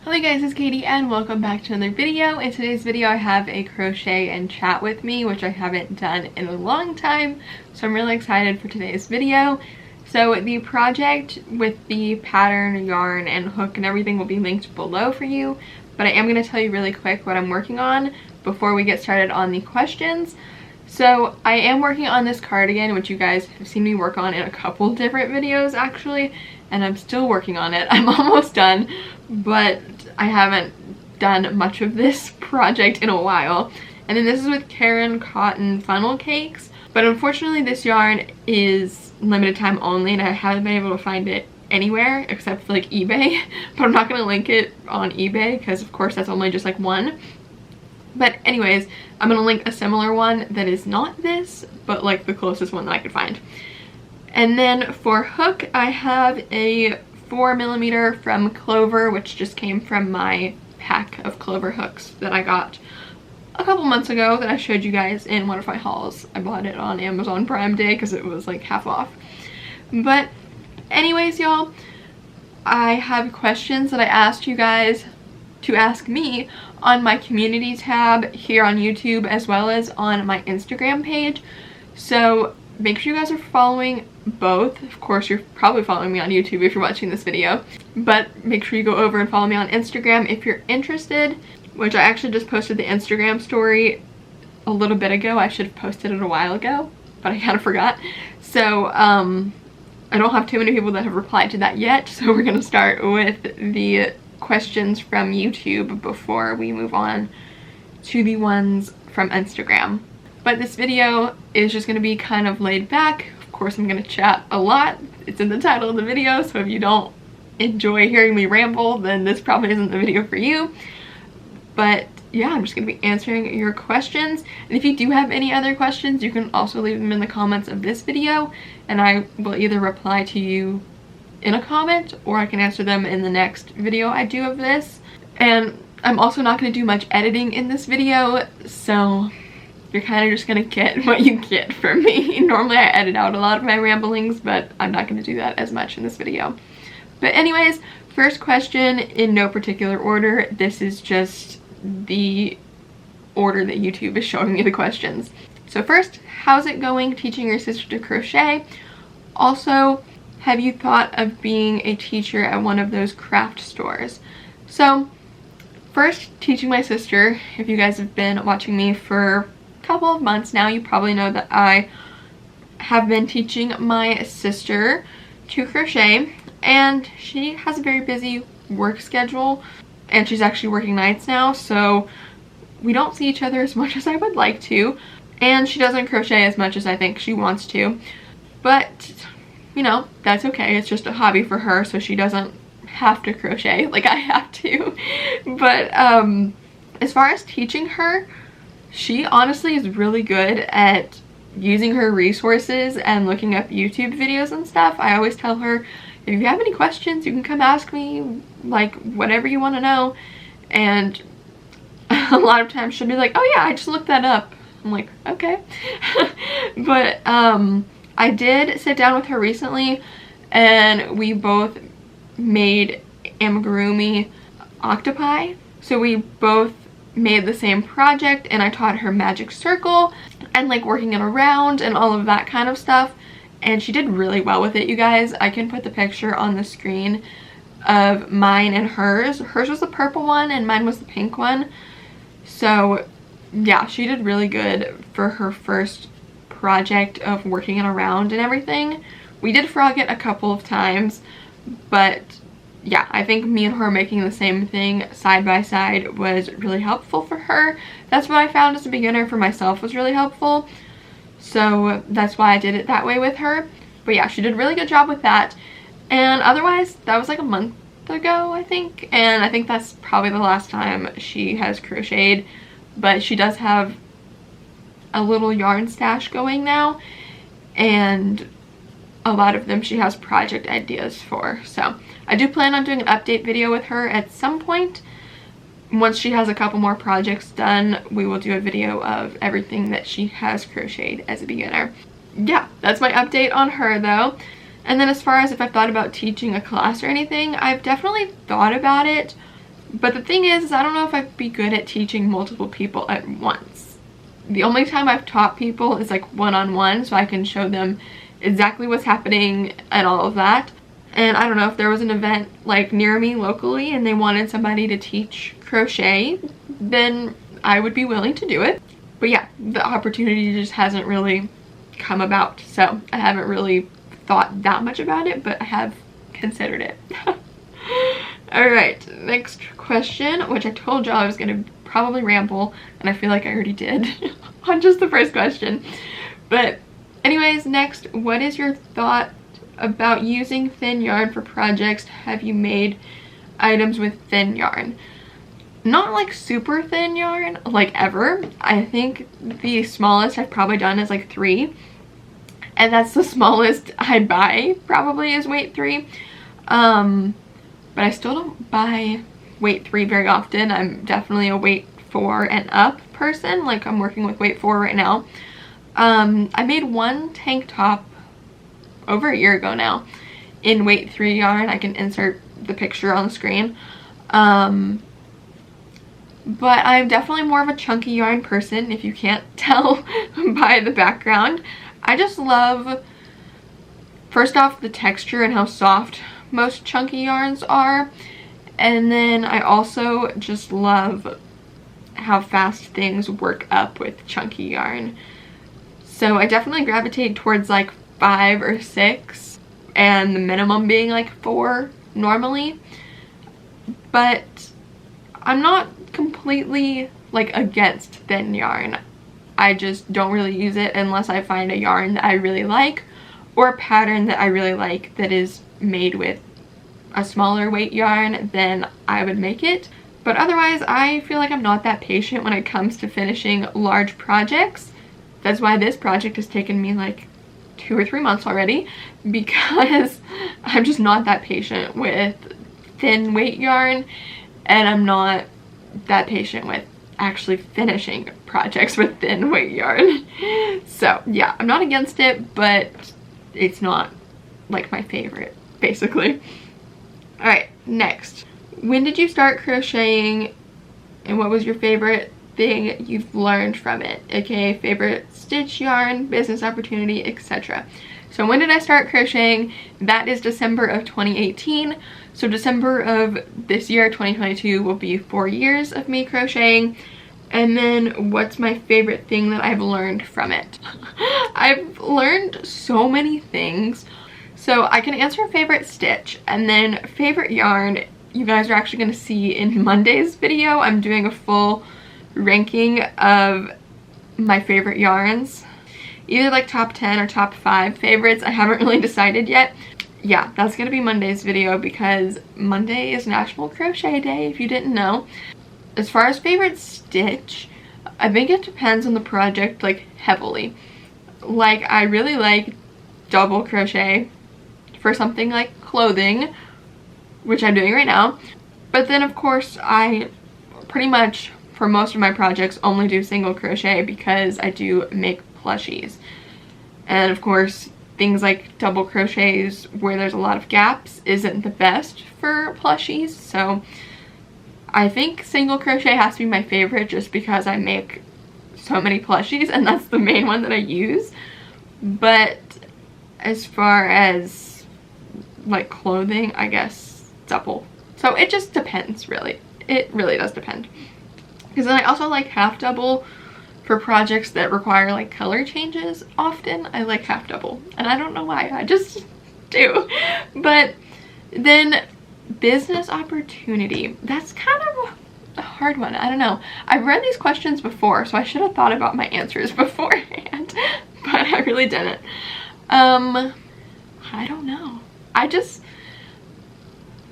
Hello guys, it's Katie and welcome back to another video. In today's video I have a crochet and chat with me, which I haven't done in a long time, so I'm really excited for today's video. So the project with the pattern, yarn, and hook and everything will be linked below for you, but I am going to tell you really quick what I'm working on before we get started on the questions. So I am working on this cardigan, which you guys have seen me work on in a couple different videos actually, and I'm still working on it. I'm almost done, but I haven't done much of this project in a while. And then this is with Karen Cotton Funnel Cakes, but unfortunately this yarn is limited time only and I haven't been able to find it anywhere except for like eBay, but I'm not going to link it on eBay because of course that's only just like one. But anyways, I'm going to link a similar one that is not this, but like the closest one that I could find. And then for hook, I have a 4mm from Clover, which just came from my pack of Clover hooks that I got a couple months ago that I showed you guys in one of my hauls. I bought it on Amazon Prime Day because it was like half off. But anyways, y'all, I have questions that I asked you guys to ask me on my community tab here on YouTube as well as on my Instagram page. So make sure you guys are following both. Of course, you're probably following me on YouTube if you're watching this video, but make sure you go over and follow me on Instagram if you're interested, which I actually just posted the Instagram story a little bit ago. I should have posted it a while ago, but I kind of forgot. So I don't have too many people that have replied to that yet, so we're going to start with the questions from YouTube before we move on to the ones from Instagram. But this video is just going to be kind of laid back. Of course, I'm going to chat a lot. It's in the title of the video, so if you don't enjoy hearing me ramble, then this probably isn't the video for you. But yeah, I'm just going to be answering your questions. And if you do have any other questions, you can also leave them in the comments of this video, and I will either reply to you in a comment or I can answer them in the next video I do of this. And I'm also not going to do much editing in this video, so you're kind of just gonna get what you get from me. Normally I edit out a lot of my ramblings, but I'm not gonna do that as much in this video. But anyways, first question in no particular order. This is just the order that YouTube is showing me the questions. So first, how's it going teaching your sister to crochet? Also, have you thought of being a teacher at one of those craft stores? So first, teaching my sister, if you guys have been watching me for couple of months now, you probably know that I have been teaching my sister to crochet, and she has a very busy work schedule and she's actually working nights now, so we don't see each other as much as I would like to, and she doesn't crochet as much as I think she wants to, but you know, that's okay. It's just a hobby for her, so she doesn't have to crochet like I have to. But as far as teaching her, she honestly is really good at using her resources and looking up YouTube videos and stuff. I always tell her, if you have any questions, you can come ask me, like, whatever you want to know. And a lot of times she'll be like, oh yeah, I just looked that up. I'm like, okay. But I did sit down with her recently and we both made amigurumi octopi. So we both made the same project and I taught her magic circle and like working it around and all of that kind of stuff, and she did really well with it, you guys. I can put the picture on the screen of mine and hers. Hers was the purple one and mine was the pink one. So yeah, she did really good for her first project of working it around and everything. We did frog it a couple of times, but yeah, I think me and her making the same thing side by side was really helpful for her. That's what I found as a beginner for myself was really helpful. So that's why I did it that way with her. But yeah, she did a really good job with that. And otherwise, that was like a month ago, I think. And I think that's probably the last time she has crocheted. But she does have a little yarn stash going now. And a lot of them she has project ideas for. So I do plan on doing an update video with her at some point. Once she has a couple more projects done, we will do a video of everything that she has crocheted as a beginner. Yeah, that's my update on her though. And then as far as if I've thought about teaching a class or anything, I've definitely thought about it. But the thing is I don't know if I'd be good at teaching multiple people at once. The only time I've taught people is like one-on-one, so I can show them exactly what's happening and all of that. And I don't know, if there was an event like near me locally and they wanted somebody to teach crochet, then I would be willing to do it. But yeah, the opportunity just hasn't really come about, so I haven't really thought that much about it, but I have considered it. Alright, next question, which I told y'all I was gonna probably ramble, and I feel like I already did on just the first question. But anyways, next, what is your thought about using thin yarn for projects? Have you made items with thin yarn? Not like super thin yarn, like ever. I think the smallest I've probably done is like 3. And that's the smallest I buy, probably, is weight 3. But I still don't buy weight 3 very often. I'm definitely a weight 4 and up person. Like, I'm working with weight 4 right now. I made one tank top over a year ago now in weight 3 yarn. I can insert the picture on the screen. But I'm definitely more of a chunky yarn person, if you can't tell by the background. I just love, first off, the texture and how soft most chunky yarns are. And then I also just love how fast things work up with chunky yarn. So I definitely gravitate towards like 5 or 6, and the minimum being like 4 normally. But I'm not completely like against thin yarn. I just don't really use it unless I find a yarn that I really like, or a pattern that I really like that is made with a smaller weight yarn, then I would make it. But otherwise, I feel like I'm not that patient when it comes to finishing large projects. That's why this project has taken me like 2 or 3 months already, because I'm just not that patient with thin weight yarn, and I'm not that patient with actually finishing projects with thin weight yarn. So yeah, I'm not against it, but it's not like my favorite, basically. Alright, next. When did you start crocheting, and what was your favorite thing you've learned from it? AKA favorite stitch, yarn, business opportunity, etc. So when did I start crocheting? That is December of 2018. So December of this year, 2022, will be 4 years of me crocheting. And then what's my favorite thing that I've learned from it? I've learned so many things. So I can answer favorite stitch, and then favorite yarn you guys are actually going to see in Monday's video. I'm doing a full ranking of my favorite yarns. Either like top 10 or top 5 favorites. I haven't really decided yet. Yeah, that's going to be Monday's video, because Monday is National Crochet Day, if you didn't know. As far as favorite stitch, I think it depends on the project, like, heavily. Like, I really like double crochet for something like clothing, which I'm doing right now. But then, of course, I pretty much, for most of my projects, only do single crochet because I do make plushies. And, of course, things like double crochets where there's a lot of gaps isn't the best for plushies. So I think single crochet has to be my favorite, just because I make so many plushies and that's the main one that I use. But as far as like clothing, I guess double. So it just depends, really. It really does depend. Because then I also like half double for projects that require like color changes often. I like half double, and I don't know why, I just do. But then business opportunity, that's kind of a hard one. I don't know. I've read these questions before, so I should have thought about my answers beforehand, but I really didn't. I don't know. I just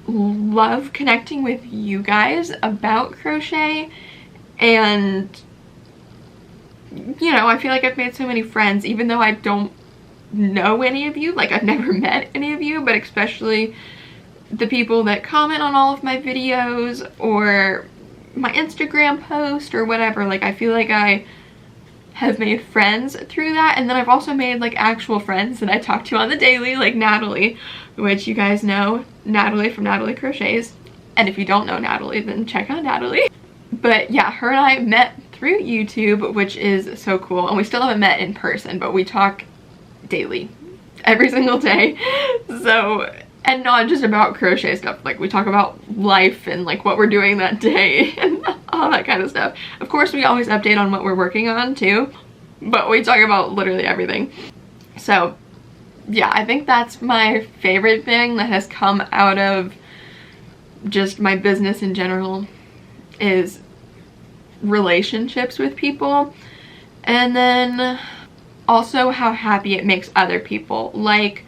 love connecting with you guys about crochet, and you know, I feel like I've made so many friends, even though I don't know any of you. Like, I've never met any of you, but especially the people that comment on all of my videos or my Instagram post or whatever. Like, I feel like I have made friends through that. And then I've also made like actual friends that I talk to on the daily, like Natalie, which you guys know, Natalie from Natalie Crochets. And if you don't know Natalie, then check out Natalie. But yeah, her and I met through YouTube, which is so cool. And we still haven't met in person, but we talk daily, every single day. So, and not just about crochet stuff, like we talk about life and like what we're doing that day and all that kind of stuff. Of course, we always update on what we're working on too, but we talk about literally everything. So yeah, I think that's my favorite thing that has come out of just my business in general, is relationships with people, and then also how happy it makes other people. Like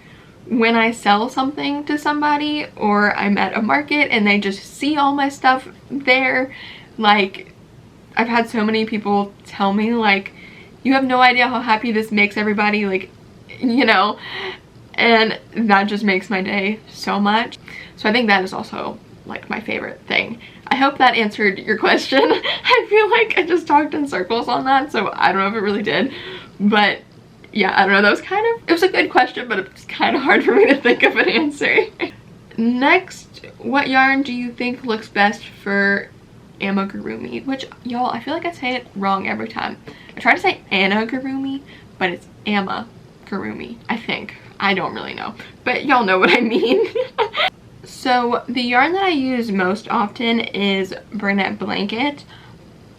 when I sell something to somebody, or I'm at a market and they just see all my stuff there, like I've had so many people tell me like, you have no idea how happy this makes everybody, like, you know, and that just makes my day so much. So I think that is also like my favorite thing. I hope that answered your question. I feel like I just talked in circles on that, so I don't know if it really did, but yeah, I don't know, that was kind of, it was a good question, but it's kind of hard for me to think of an answer. Next, what yarn do you think looks best for amigurumi? Which, y'all, I feel like I say it wrong every time. I try to say amigurumi, but it's amigurumi, I think. I don't really know, but y'all know what I mean. So the yarn that I use most often is Bernette Blanket,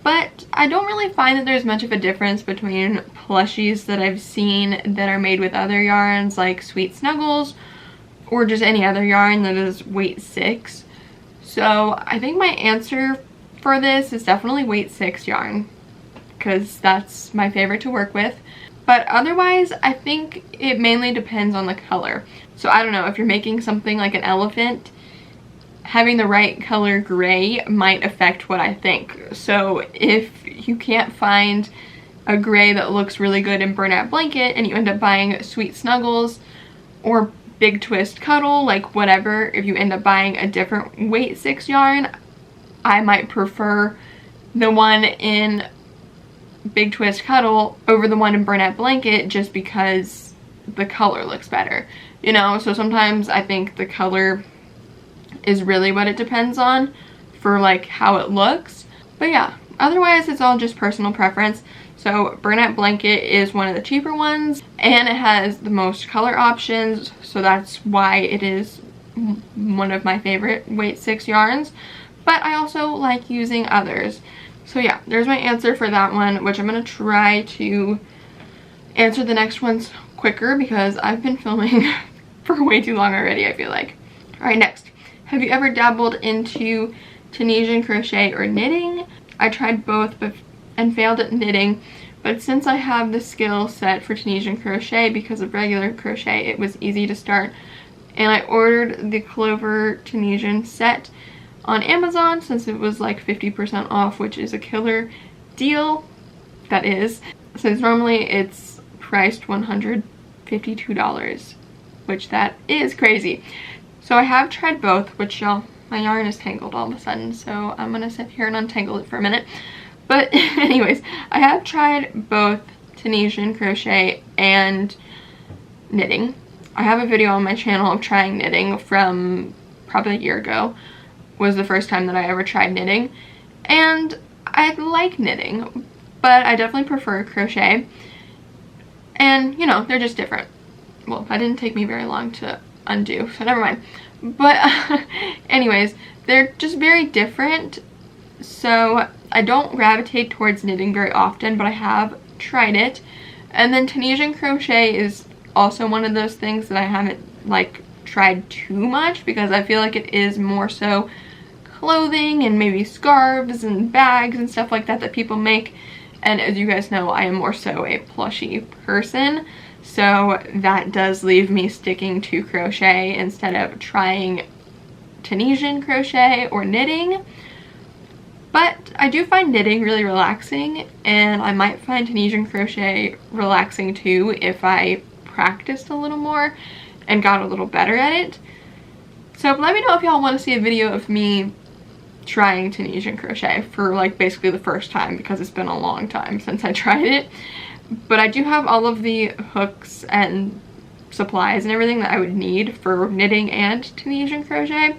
but I don't really find that there's much of a difference between plushies that I've seen that are made with other yarns like Sweet Snuggles or just any other yarn that is weight 6. So I think my answer for this is definitely weight 6 yarn, because that's my favorite to work with. But otherwise, I think it mainly depends on the color. So I don't know, if you're making something like an elephant, having the right color gray might affect what I think. So if you can't find a gray that looks really good in Bernette Blanket and you end up buying Sweet Snuggles or Big Twist Cuddle, like whatever, if you end up buying a different weight 6 yarn, I might prefer the one in Big Twist Cuddle over the one in Bernette Blanket just because the color looks better, you know? So sometimes I think the color is really what it depends on for like how it looks. But yeah, otherwise it's all just personal preference. So Bernette Blanket is one of the cheaper ones and it has the most color options, so that's why it is one of my favorite weight 6 yarns. But I also like using others. So yeah, there's my answer for that one, which I'm going to try to answer the next ones quicker because I've been filming for way too long already, I feel like. Alright, next. Have you ever dabbled into Tunisian crochet or knitting? I tried both and failed at knitting, but since I have the skill set for Tunisian crochet because of regular crochet, it was easy to start. And I ordered the Clover Tunisian set on Amazon since it was like 50% off, which is a killer deal. That is, since normally it's priced $152, which that is crazy. So I have tried both, which y'all, my yarn is tangled all of a sudden, so I'm gonna sit here and untangle it for a minute. But anyways, I have tried both Tunisian crochet and knitting. I have a video on my channel of trying knitting from probably a year ago. Was the first time that I ever tried knitting, and I like knitting, but I definitely prefer crochet. And you know, they're just different. Well, that didn't take me very long to undo, so never mind. But anyways, they're just very different, so I don't gravitate towards knitting very often, but I have tried it. And then Tunisian crochet is also one of those things that I haven't like tried too much because I feel like it is more so clothing and maybe scarves and bags and stuff like that that people make. And as you guys know, I am more so a plushy person, so that does leave me sticking to crochet instead of trying Tunisian crochet or knitting. But I do find knitting really relaxing, and I might find Tunisian crochet relaxing too if I practiced a little more and got a little better at it. So let me know if y'all want to see a video of me trying Tunisian crochet for like basically the first time, because it's been a long time since I tried it. But I do have all of the hooks and supplies and everything that I would need for knitting and Tunisian crochet.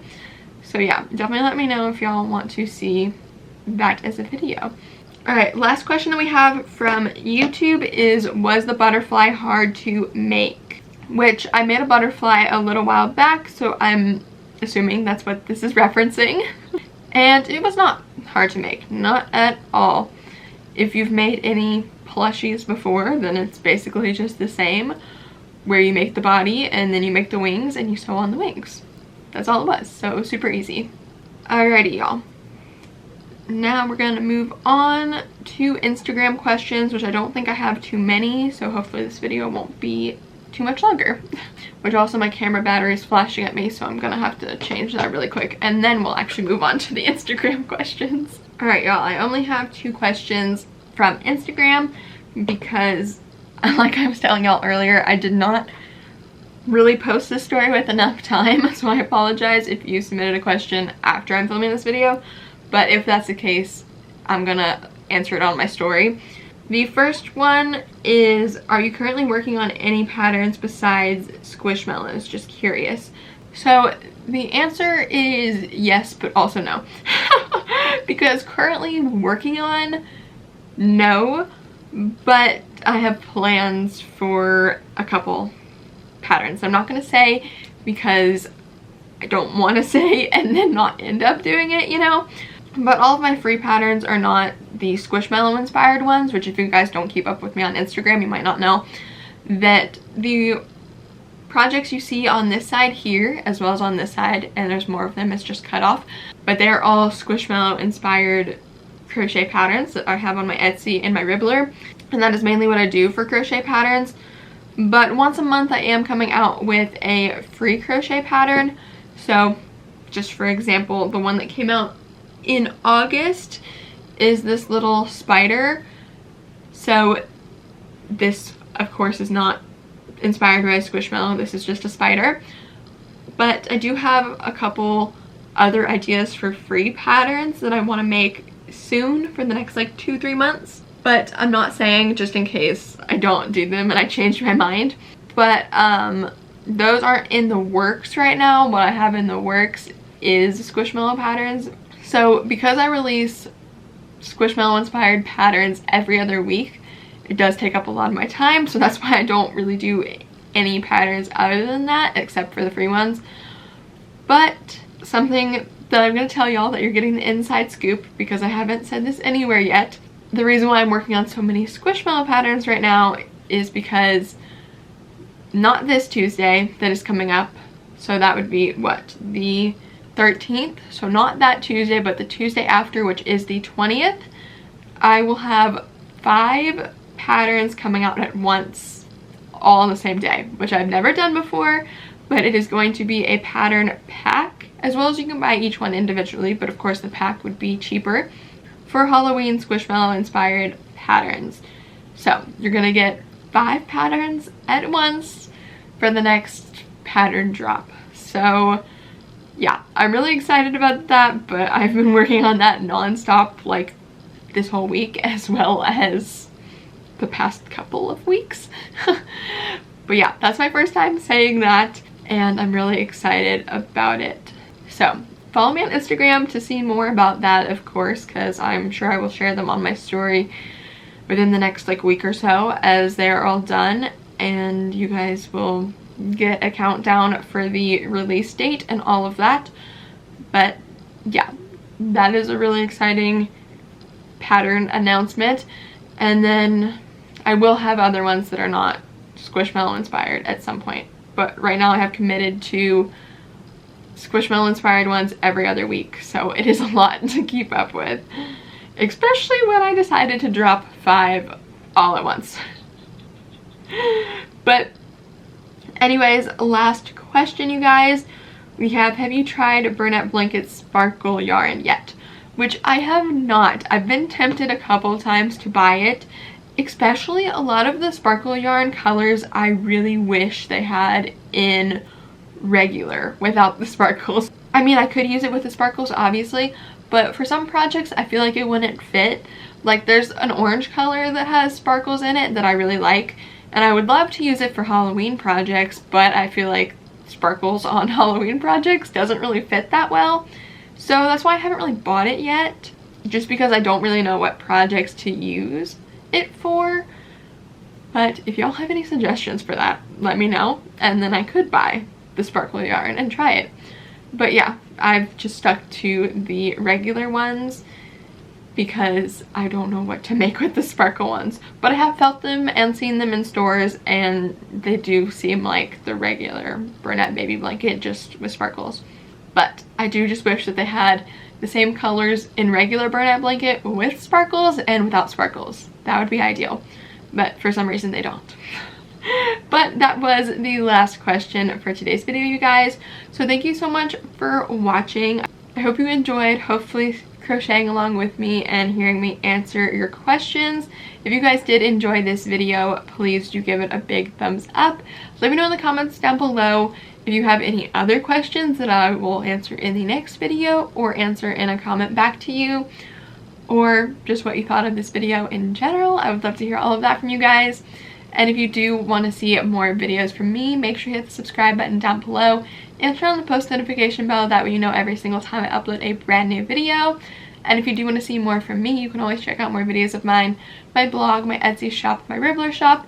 So yeah, definitely let me know if y'all want to see that as a video. Alright, last question that we have from YouTube is, was the butterfly hard to make? Which I made a butterfly a little while back, so I'm assuming that's what this is referencing. And it was not hard to make, not at all. If you've made any plushies before, then it's basically just the same, where you make the body and then you make the wings and you sew on the wings. That's all it was, so it was super easy. Alrighty, y'all. Now we're gonna move on to Instagram questions, which I don't think I have too many, so hopefully this video won't be too much longer. Which also my camera battery is flashing at me, so I'm gonna have to change that really quick, and then we'll actually move on to the Instagram questions. Alright, y'all, I only have 2 questions from Instagram because, like I was telling y'all earlier, I did not really post this story with enough time, so I apologize if you submitted a question after I'm filming this video, but if that's the case, I'm gonna answer it on my story. The first one is, are you currently working on any patterns besides Squishmallows? Just curious. So the answer is yes, but also no. Because currently working on, no, but I have plans for a couple patterns. I'm not gonna say because I don't want to say and then not end up doing it, you know? But all of my free patterns are not the Squishmallow inspired ones, which if you guys don't keep up with me on Instagram, you might not know that the projects you see on this side here, as well as on this side, and there's more of them, it's just cut off, but they're all Squishmallow inspired crochet patterns that I have on my Etsy and my Ribbler, and that is mainly what I do for crochet patterns. But once a month I am coming out with a free crochet pattern. So just for example, the one that came out in August is this little spider. So this of course is not inspired by Squishmallow, this is just a spider. But I do have a couple other ideas for free patterns that I want to make soon for the next like 2-3 months. But I'm not saying just in case I don't do them and I change my mind. But those aren't in the works right now. What I have in the works is Squishmallow patterns. So because I release Squishmallow inspired patterns every other week, it does take up a lot of my time, so that's why I don't really do any patterns other than that, except for the free ones. But something that I'm going to tell y'all that you're getting the inside scoop, because I haven't said this anywhere yet. The reason why I'm working on so many Squishmallow patterns right now is because not this Tuesday that is coming up, so that would be what, the 13th, so not that Tuesday, but the Tuesday after, which is the 20th, I will have 5 patterns coming out at once, all on the same day, which I've never done before. But it is going to be a pattern pack, as well as you can buy each one individually, but of course the pack would be cheaper, for Halloween Squishmallow inspired patterns. So you're gonna get 5 patterns at once for the next pattern drop. So yeah, I'm really excited about that, but I've been working on that non-stop like this whole week, as well as the past couple of weeks. But yeah, that's my first time saying that, and I'm really excited about it. So follow me on Instagram to see more about that, of course, because I'm sure I will share them on my story within the next like week or so as they are all done, and you guys will get a countdown for the release date and all of that. But yeah, that is a really exciting pattern announcement. And then I will have other ones that are not Squishmallow inspired at some point, but right now I have committed to Squishmallow inspired ones every other week, so it is a lot to keep up with, especially when I decided to drop 5 all at once. But anyways, last question, you guys. We have you tried Burnett Blanket Sparkle yarn yet? Which I have not. I've been tempted a couple times to buy it, especially a lot of the sparkle yarn colors I really wish they had in regular without the sparkles. I mean, I could use it with the sparkles obviously, but for some projects I feel like it wouldn't fit. Like there's an orange color that has sparkles in it that I really like, and I would love to use it for Halloween projects, but I feel like sparkles on Halloween projects doesn't really fit that well. So that's why I haven't really bought it yet, just because I don't really know what projects to use it for. But if y'all have any suggestions for that, let me know, and then I could buy the sparkle yarn and try it. But yeah, I've just stuck to the regular ones because I don't know what to make with the sparkle ones. But I have felt them and seen them in stores, and they do seem like the regular Bernat baby blanket, just with sparkles. But I do just wish that they had the same colors in regular Bernat blanket with sparkles and without sparkles. That would be ideal. But for some reason they don't. But that was the last question for today's video, you guys. So thank you so much for watching. I hope you enjoyed, hopefully, crocheting along with me and hearing me answer your questions. If you guys did enjoy this video, please do give it a big thumbs up. Let me know in the comments down below if you have any other questions that I will answer in the next video, or answer in a comment back to you, or just what you thought of this video in general. I would love to hear all of that from you guys. And if you do want to see more videos from me, make sure you hit the subscribe button down below and turn on the post notification bell. That way you know every single time I upload a brand new video. And if you do want to see more from me, you can always check out more videos of mine, my blog, my Etsy shop, my Ribbler shop,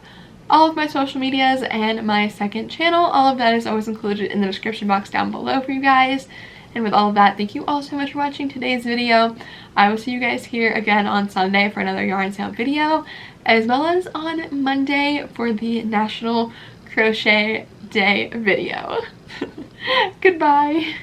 all of my social medias, and my second channel. All of that is always included in the description box down below for you guys. And with all of that, thank you all so much for watching today's video. I will see you guys here again on Sunday for another yarn sale video, as well as on Monday for the National Crochet Day video. Goodbye.